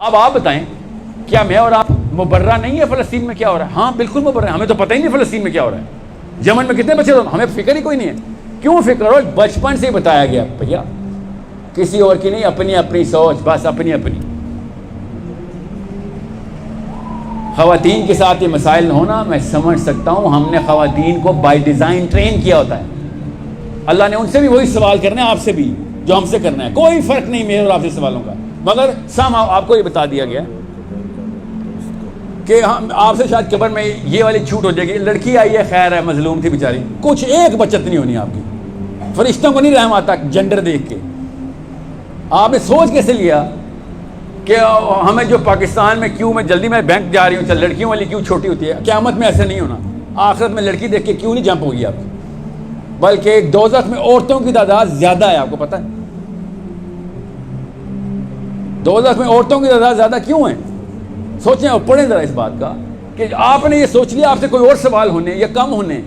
اب آپ بتائیں کیا میں اور آپ مبرہ نہیں ہے فلسطین میں کیا ہو رہا ہے؟ ہاں بالکل مبرہ ہے، ہمیں تو پتہ ہی نہیں فلسطین میں کیا ہو رہا ہے، یمن میں کتنے بچے ہو، ہمیں فکر ہی کوئی نہیں ہے. کیوں فکر ہو؟ بچپن سے ہی بتایا گیا بھیا کسی اور کی نہیں، اپنی اپنی سوچ، بس اپنی اپنی. خواتین کے ساتھ یہ مسائل نہ ہونا میں سمجھ سکتا ہوں، ہم نے خواتین کو بائی ڈیزائن ٹرین کیا ہوتا ہے. اللہ نے ان سے بھی وہی سوال کرنا ہے، آپ سے بھی جو ہم سے کرنا ہے، کوئی فرق نہیں میرے اور آپ سے سوالوں کا. مگر سم آپ کو یہ بتا دیا گیا کہ ہم آپ سے شاید قبر میں یہ والی چھوٹ ہو جائے گی، لڑکی آئی ہے خیر ہے، مظلوم تھی بیچاری، کچھ ایک بچت نہیں ہونی آپ کی. فرشتوں کو نہیں رحم آتا جنڈر دیکھ کے. آپ نے سوچ کیسے لیا کہ ہمیں جو پاکستان میں کیوں میں جلدی میں بینک جا رہی ہوں، چل لڑکیوں والی کیوں چھوٹی ہوتی ہے، قیامت میں ایسا نہیں ہونا. آخرت میں لڑکی دیکھ کے کیوں نہیں جمپ ہوگی آپ کی، بلکہ دوزخ میں عورتوں کی تعداد زیادہ ہے. آپ کو پتہ ہے دوزخ میں عورتوں کی تعداد زیادہ کیوں ہے؟ سوچیں اور پڑھیں ذرا اس بات کا کہ آپ نے یہ سوچ لیا آپ سے کوئی اور سوال ہونے یا کم ہونے.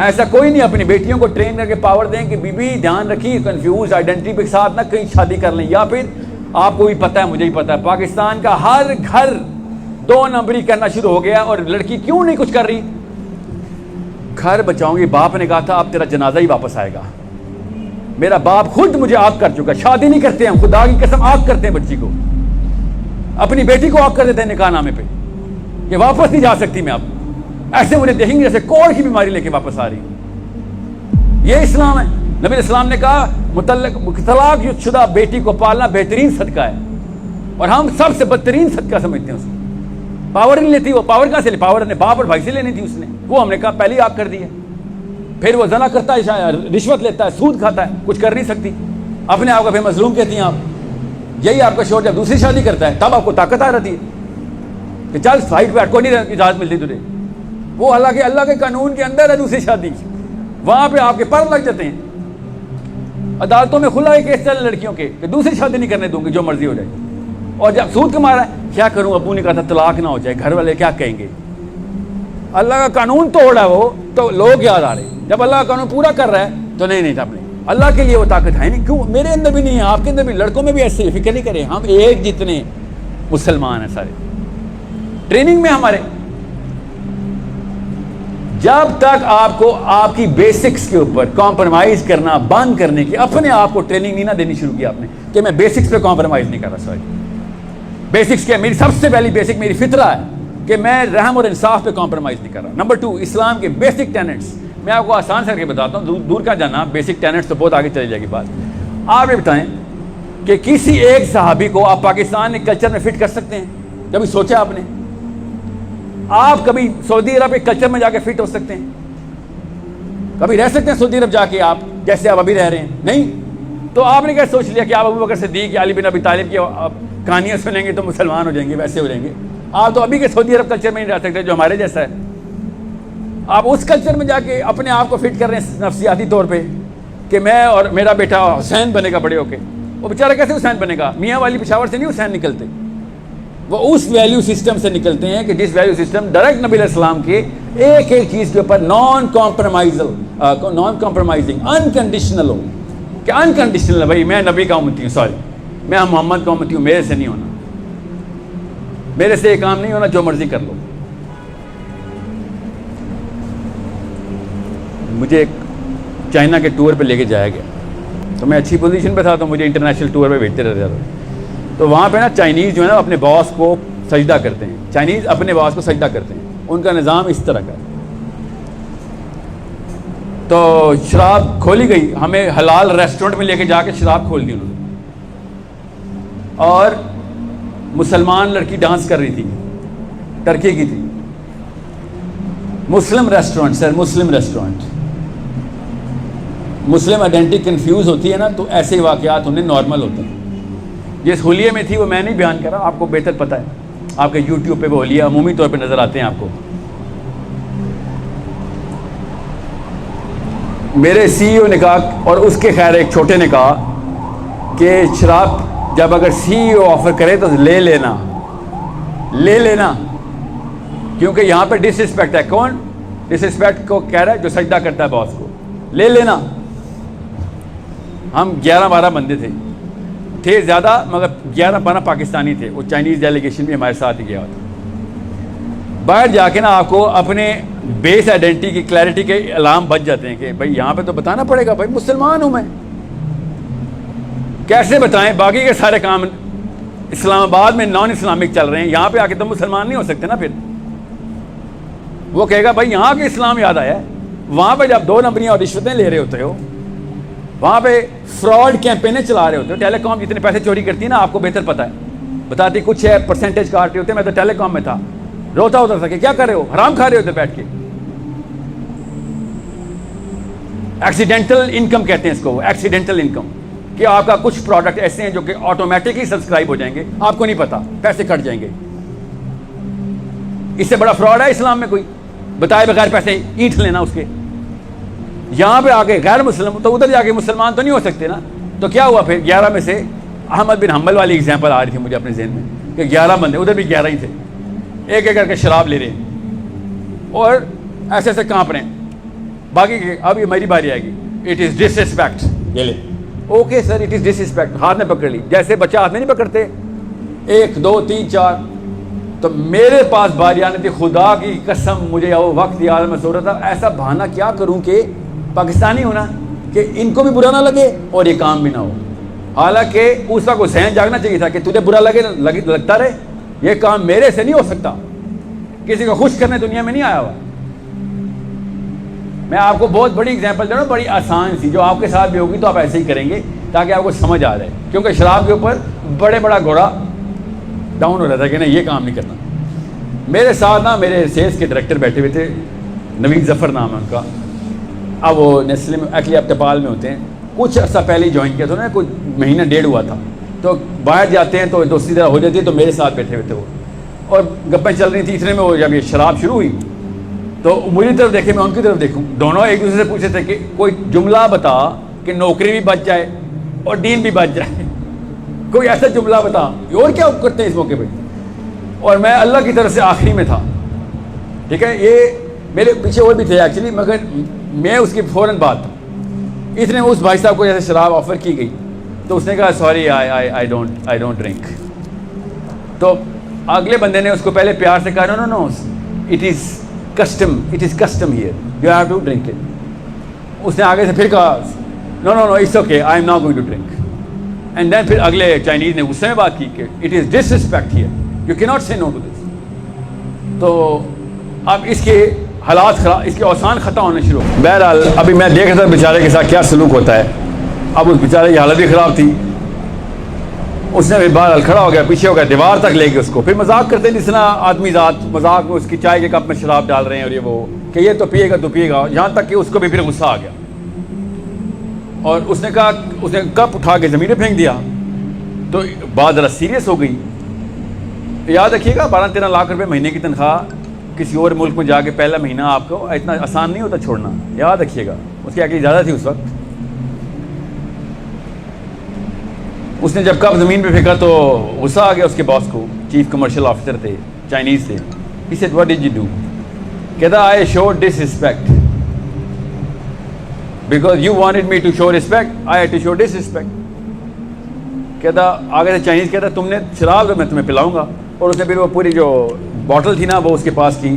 ایسا کوئی نہیں. اپنی بیٹیوں کو ٹرین کر کے پاور دیں کہ بی بی دھیان رکھیے کنفیوز آئیڈینٹی کے ساتھ نہ کہیں شادی کر لیں. یا پھر آپ کو بھی پتہ ہے مجھے بھی پتہ ہے پاکستان کا ہر گھر 2 نمبری کرنا شروع ہو گیا. اور لڑکی کیوں نہیں کچھ کر رہی؟ گھر بچاؤں گی. باپ نے کہا تھا اب تیرا جنازہ ہی واپس آئے گا. میرا باپ خود مجھے آگ کر چکا. شادی نہیں کرتے ہیں خدا کی قسم، آگ کرتے ہیں بچی کو، اپنی بیٹی کو آگ کر دیتے ہیں نکاح نامے پہ کہ واپس نہیں جا سکتی میں. آپ ایسے مجھے دیکھیں گے جیسے کوڑ کی بیماری لے کے واپس آ رہی. یہ اسلام ہے. نبی اسلام نے کہا طلاق شدہ بیٹی کو پالنا بہترین صدقہ ہے، اور ہم سب سے بدترین صدقہ سمجھتے ہیں اس کو. پاور نہیں لیتی وہ. پاور کہاں سے لی؟ پاور اپنے باپ اور بھائی سے لینی تھی اس نے. وہ ہم نے کہا پہلے ہی آگ کر دی ہے. پھر وہ زنا کرتا ہے، رشوت لیتا ہے، سود کھاتا ہے، کچھ کر نہیں سکتی. اپنے آپ کو پھر مظلوم کہتی ہیں آپ. یہی آپ کا شوہر جب دوسری شادی کرتا ہے تب آپ کو طاقت آ رہتی ہے کہ چل سائڈ پہ ہٹ، کوئی نہیں اجازت ملتی تجھے. وہ اللہ کے قانون کے اندر ہے دوسری شادی، وہاں پہ آپ کے پر لگ جاتے ہیں. عدالتوں میں کھلا ہے کیس چل لڑکیوں کے کہ دوسری شادی نہیں کرنے دوں گی جو مرضی ہو جائے. اور جب سود کما رہا ہے کیا کروں، ابو نے کہا تھا طلاق نہ ہو جائے، گھر والے کیا کہیں گے. اللہ کا قانون توڑا وہ تو لوگ یاد آ رہے. جب اللہ کا قانون پورا کر رہا ہے تو نہیں اپنے اللہ کے لیے وہ طاقت ہے نہیں. کیوں میرے اندر بھی نہیں ہے، آپ کے اندر بھی، لڑکوں میں بھی ایسے. فکر نہیں کریں، ہم ایک جتنے مسلمان ہیں سارے. ٹریننگ میں ہمارے جب تک آپ کو آپ کی بیسکس کے اوپر کمپرومائز کرنا بند کرنے کی اپنے آپ کو ٹریننگ نہیں نہ دینی شروع کی آپ نے کہ میں بیسکس پہ کمپرومائز نہیں کر رہا. سوری بیسکس کیا؟ میری سب سے پہلی بیسک میری فطرہ ہے کہ میں رحم اور انصاف پہ کمپرومائز نہیں کر رہا. نمبر 2 اسلام کے بیسک ٹینٹس. میں آپ کو آسان کر کے بتاتا ہوں، دور کا جانا بیسک ٹینٹس تو بہت آگے چلی جائے گی بات. آپ یہ بتائیں کہ کسی ایک صحابی کو آپ پاکستان کے کلچر میں فٹ کر سکتے ہیں؟ کبھی سوچا آپ نے؟ آپ کبھی سعودی عرب کے کلچر میں جا کے فٹ ہو سکتے ہیں؟ کبھی رہ سکتے ہیں سعودی عرب جا کے آپ جیسے آپ ابھی رہ رہے ہیں؟ نہیں. تو آپ نے کیا سوچ لیا کہ آپ ابو بکر صدیق یا علی بن ابی طالب کی کہانیاں سنیں گے تو مسلمان ہو جائیں گے، ویسے ہو جائیں گے؟ آپ تو ابھی کے سعودی عرب کلچر میں نہیں رہ سکتے جو ہمارے جیسا ہے. آپ اس کلچر میں جا کے اپنے آپ کو فٹ کر رہے ہیں نفسیاتی طور پہ کہ میں اور میرا بیٹا حسین بنے گا بڑے ہو کے. وہ بیچارہ کیسے حسین بنے گا؟ میاں والی پشاور سے نہیں حسین نکلتے. وہ اس ویلیو سسٹم سے نکلتے ہیں کہ جس ویلیو سسٹم ڈائریکٹ نبی علیہ السلام کے ایک ایک چیز کے اوپر نان کمپرومائزنگ انکنڈیشنل ہو. کہ انکنڈیشنل ہے بھائی، میں نبی کا امتی ہوں، سوری میں محمد کا امتی ہوں، میرے سے نہیں ہونا، میرے سے یہ کام نہیں ہونا، جو مرضی کر لو. مجھے ایک چائنا کے ٹور پہ لے کے جایا گیا تو میں اچھی پوزیشن پہ تھا تو مجھے انٹرنیشنل ٹور پہ بھیجتے رہتے تھے. تو وہاں پہ نا چائنیز جو ہے نا اپنے باس کو سجدہ کرتے ہیں. چائنیز اپنے باس کو سجدہ کرتے ہیں. ان کا نظام اس طرح کا ہے. تو شراب کھولی گئی، ہمیں حلال ریسٹورنٹ میں لے کے جا کے شراب کھول دی انہوں نے. اور مسلمان لڑکی ڈانس کر رہی تھی، ٹرکی کی تھی. مسلم ریسٹورنٹ سر، مسلم ریسٹورنٹ. مسلم آئیڈینٹی کنفیوز ہوتی ہے نا تو ایسے واقعات انہیں نارمل ہوتے ہیں. جس حلیے میں تھی وہ میں نہیں بیان کر رہا، آپ کو بہتر پتہ ہے. آپ کے یوٹیوب پہ وہ حلیہ عمومی طور پہ نظر آتے ہیں آپ کو. میرے سی ای او نے کہا، اور اس کے خیر ایک چھوٹے نے کہا کہ شراب جب اگر سی ای او آفر کرے تو لے لینا کیونکہ یہاں پہ ڈس رسپیکٹ ہے. کون ڈس رسپیکٹ کو کہہ رہا ہے؟ جو سجدہ کرتا ہے باس کو. لے لینا. ہم 11-12 بندے تھے. تھے زیادہ مگر 11-12 پاکستانی تھے. وہ چائنیز ڈیلیگیشن بھی ہمارے ساتھ ہی گیا تھا. باہر جا کے نا آپ کو اپنے بیس آئیڈینٹی کی کلیئرٹی کے علام بچ جاتے ہیں کہ بھائی یہاں پہ تو بتانا پڑے گا بھائی مسلمان ہوں میں. کیسے بتائیں؟ باقی کے سارے کام اسلام آباد میں نان اسلامک چل رہے ہیں, یہاں پہ آ کے تو مسلمان نہیں ہو سکتے نا. پھر وہ کہے گا بھائی یہاں کے اسلام یاد آیا ہے, وہاں پہ جب 2 نمبریاں اور رشوتیں لے رہے ہوتے ہو, وہاں پہ فراڈ کیمپینیں چلا رہے ہوتے ہو. ٹیلی کام جتنے پیسے چوری کرتی ہے نا, آپ کو بہتر پتہ ہے, بتاتی کچھ ہے, پرسنٹیج کاٹتے ہوتے. میں تو ٹیلی کام میں تھا, روتا ہوتا تھا کہ کیا کر رہے ہو, حرام کھا رہے ہوتے بیٹھ کے. ایکسیڈنٹل انکم کہتے ہیں اس کو, ایکسیڈنٹل انکم, کہ آپ کا کچھ پروڈکٹ ایسے ہیں جو کہ آٹومیٹکلی سبسکرائب ہو جائیں گے, آپ کو نہیں پتا, پیسے کٹ جائیں گے. اس سے بڑا فراڈ ہے اسلام میں کوئی؟ بتائے بغیر پیسے اینٹ لینا اس کے. یہاں پہ آ کے غیر مسلم, تو ادھر جا کے مسلمان تو نہیں ہو سکتے نا. تو کیا ہوا پھر 11 میں سے احمد بن حنبل والی ایگزامپل آ رہی تھی مجھے اپنے ذہن میں کہ 11 بندے, ادھر بھی 11 ہی تھے, ایک ایک کر کے شراب لے رہے ہیں اور ایسے ایسے کانپ رہے ہیں. باقی اب یہ میری باری آئے گی. اٹ از ڈس ریسپیکٹ, یہ لے. Okay sir, it is disrespect. ہاتھ میں پکڑ لی, جیسے بچہ ہاتھ میں نہیں پکڑتے, 1 2 3 4. تو میرے پاس باری آنے تھی, خدا کی قسم مجھے وہ وقت یاد میں سو رہا تھا, ایسا بہانا کیا کروں کہ پاکستانی ہونا کہ ان کو بھی برا نہ لگے اور یہ کام بھی نہ ہو. حالانکہ اس وقت کو ذہن جاگنا چاہیے تھا کہ تجھے برا لگتا رہے, یہ کام میرے سے نہیں ہو سکتا. کسی کو خوش کرنے دنیا میں نہیں آیا ہوا. میں آپ کو بہت بڑی ایگزامپل دے رہا ہوں, بڑی آسان سی, جو آپ کے ساتھ بھی ہوگی تو آپ ایسے ہی کریں گے تاکہ آپ کو سمجھ آ جائے. کیونکہ شراب کے اوپر بڑا گھوڑا ڈاؤن ہو رہا تھا کہ نہیں یہ کام نہیں کرنا. میرے ساتھ نا میرے سیلس کے ڈائریکٹر بیٹھے ہوئے تھے, نوید ظفر نام ہے ان کا. اب وہ نیسلے میں ایکچولی اب ٹپال میں ہوتے ہیں, کچھ عرصہ پہلے ہی جوائن کیا تھا انہوں نے, کچھ مہینہ 1.5 ہوا تھا. تو باہر جاتے ہیں تو دوسری طرح ہو جاتی ہے. تو میرے ساتھ بیٹھے ہوئے تھے وہ, اور گپیں چل رہی تھی. اتنے میں وہ جب یہ شراب شروع ہوئی تو میری طرف دیکھے, میں ان کی طرف دیکھوں, دونوں ایک دوسرے سے پوچھے تھے کہ کوئی جملہ بتا کہ نوکری بھی بچ جائے اور دین بھی بچ جائے, کوئی ایسا جملہ بتا. اور کیا کرتے ہیں اس موقع پہ؟ اور میں اللہ کی طرف سے آخری میں تھا, ٹھیک ہے. یہ میرے پیچھے اور بھی تھے ایکچولی, مگر میں اس کی فوراً بات تھا. اتنے میں اس بھائی صاحب کو جیسے شراب آفر کی گئی تو اس نے کہا سوری آئی ڈونٹ ڈرنک. تو اگلے بندے نے اس کو پہلے پیار سے کہا no it is custom here, you have to drink it. اس نے آگے سے پھر کہا no it's okay, I am not going to drink. And then پھر اگلے چائنیز نے غصے میں بات کی کہ it is disrespect here, you can not say no to this. تو اب اس کے حالات خراب, اس کے اوسان خطا ہونے شروع ہو. بہرحال ابھی میں دیکھ رہا تھا بیچارے کے ساتھ کیا سلوک ہوتا ہے. اب اس بیچارے کی حالت بھی خراب تھی. اس نے بھی بہرحال کھڑا ہو گیا, پیچھے ہو گیا, دیوار تک لے کے اس کو. پھر مذاق کرتے ہیں جس طرح آدمی ذات مذاق میں اس کی چائے کے کپ میں شراب ڈال رہے ہیں اور یہ وہ کہ یہ تو پیے گا, یہاں تک کہ اس کو بھی پھر غصہ آ گیا. اور اس نے کہا, اس نے کپ اٹھا کے زمین پہ پھینک دیا. تو بات ذرا سیریس ہو گئی. یاد رکھیے گا 12-13 لاکھ روپے مہینے کی تنخواہ کسی اور ملک میں جا کے پہلا مہینہ آپ کو اتنا آسان نہیں ہوتا چھوڑنا, یاد رکھیے گا. اس کی عقل زیادہ تھی اس وقت. اس نے جب کپ زمین پہ پھینکا تو غصہ آ گیا اس کے باس کو, چیف کمرشل آفیسر تھے, چائنیز تھے. He said, what did you do? کہتا I showed disrespect. Because you wanted me to show respect, I had to show disrespect. کہتا آگے سے چائنیز کہتا تم نے شراب میں تمہیں پلاؤں گا. اور اس نے پھر وہ پوری جو بوٹل تھی نا وہ اس کے پاس کی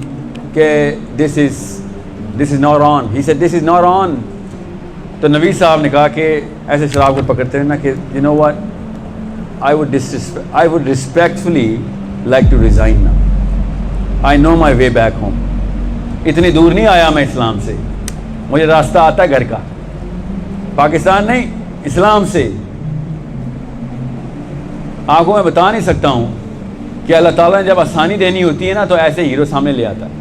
کہ this is not on. He said this is not on. تو نوید صاحب نے کہا کہ ایسے شراب کو پکڑتے ہیں نا کہ you know what, I would respectfully like to resign now. I know my way back home. اتنی دور نہیں آیا میں اسلام سے, مجھے راستہ آتا ہے گھر کا, پاکستان نہیں اسلام سے. آپ کو میں بتا نہیں سکتا ہوں کہ اللہ تعالیٰ نے جب آسانی دینی ہوتی ہے نا تو ایسے ہیرو سامنے لے آتا ہے.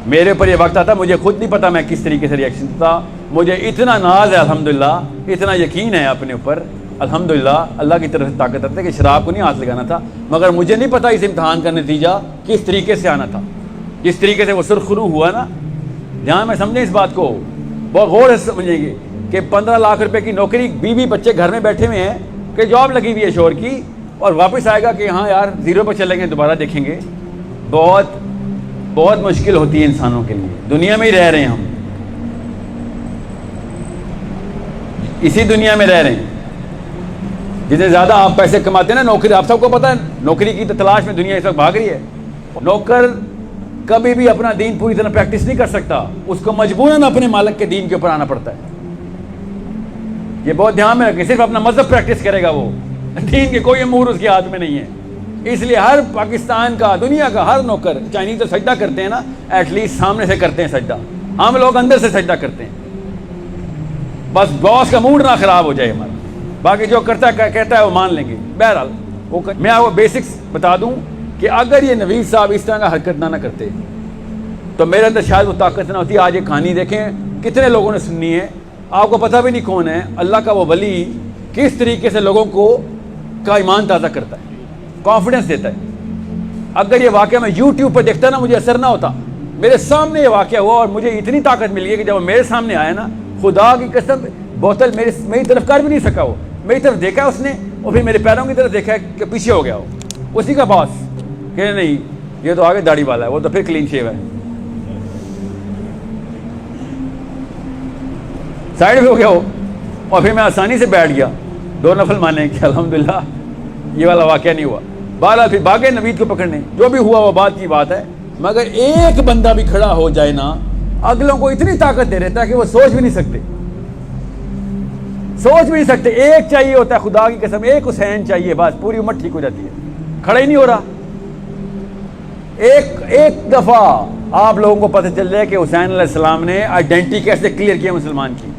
میرے اوپر یہ وقت آتا, مجھے خود نہیں پتا میں کس طریقے سے ریئیکشن دیتا. مجھے اتنا ناز ہے الحمدللہ, اتنا یقین ہے اپنے اوپر الحمدللہ, اللہ کی طرف سے طاقت رکھتے کہ شراب کو نہیں ہاتھ لگانا تھا. مگر مجھے نہیں پتا اس امتحان کا نتیجہ کس طریقے سے آنا تھا. جس طریقے سے وہ سرخرو ہوا نا, جہاں میں سمجھیں اس بات کو بہت غور سے سمجھیں گے کہ 15 لاکھ روپے کی نوکری, 20 بچے گھر میں بیٹھے ہوئے ہیں کہ جاب لگی ہوئی ہے شور کی, اور واپس آئے گا کہ ہاں یار 0 پہ چلیں گے, دوبارہ دیکھیں گے. بہت مشکل ہوتی ہے انسانوں کے لیے. دنیا میں ہی رہ رہے ہیں ہم, اسی دنیا میں رہ رہے ہیں جتنے زیادہ آپ پیسے کماتے ہیں نا، نوکری، آپ سب کو پتہ ہے نوکری کی تو تلاش میں دنیا اس وقت بھاگ رہی ہے. نوکر کبھی بھی اپنا دین پوری طرح پریکٹس نہیں کر سکتا، اس کو مجبوراً اپنے مالک کے دین کے اوپر آنا پڑتا ہے. یہ بہت دھیان میں رکھیں، صرف اپنا مذہب پریکٹس کرے گا وہ، دین کے کوئی امور اس کے ہاتھ میں نہیں ہے. اس لیے ہر پاکستان کا، دنیا کا ہر نوکر، چائنیز تو سجدہ کرتے ہیں نا، ایٹ لیسٹ سامنے سے کرتے ہیں سجدہ، ہم لوگ اندر سے سجدہ کرتے ہیں. بس باس کا موڈ نہ خراب ہو جائے ہمارا، باقی جو کرتا ہے کہتا ہے وہ مان لیں گے. بہرحال میں آپ کو بیسکس بتا دوں کہ اگر یہ نوید صاحب اس طرح کا حرکت نہ کرتے تو میرے اندر شاید وہ طاقت نہ ہوتی. آج یہ کہانی دیکھیں کتنے لوگوں نے سننی ہے، آپ کو پتہ بھی نہیں کون ہے. اللہ کا وہ ولی کس طریقے سے لوگوں کو کا ایمان تازہ کرتا ہے، کانفیڈنس دیتا ہے. اگر یہ واقعہ میں یوٹیوب پہ دیکھتا نا، مجھے اثر نہ ہوتا. میرے سامنے یہ واقعہ ہوا اور مجھے اتنی طاقت مل گئی کہ جب وہ میرے سامنے آیا نا، خدا کی قسم بوتل میری طرف کر بھی نہیں سکا. وہ میری طرف دیکھا اس نے، اور پھر میرے پیروں کی طرف دیکھا کہ پیچھے ہو گیا. وہ اسی کا باس کہ نہیں یہ تو آگے داڑھی والا ہے، وہ تو پھر کلین شیو ہے. سائڈ پہ ہو گیا وہ، اور پھر میں آسانی سے بیٹھ گیا 2 نفل مانے کہ الحمدللہ یہ والا واقعہ نہیں ہوا. بہرحال پھر بھاگے نوید کو پکڑنے، جو بھی ہوا وہ بات کی بات ہے. مگر ایک بندہ بھی کھڑا ہو جائے نا، اگلوں کو اتنی طاقت دے رہتا ہے کہ وہ سوچ بھی نہیں سکتے، سوچ بھی نہیں سکتے. ایک چاہیے ہوتا ہے، خدا کی قسم ایک حسین چاہیے، بس پوری امت ٹھیک ہو جاتی ہے. کھڑا ہی نہیں ہو رہا. ایک دفعہ آپ لوگوں کو پتہ چل جائے کہ حسین علیہ السلام نے آئیڈینٹی کیسے کلیئر کیا مسلمان کی.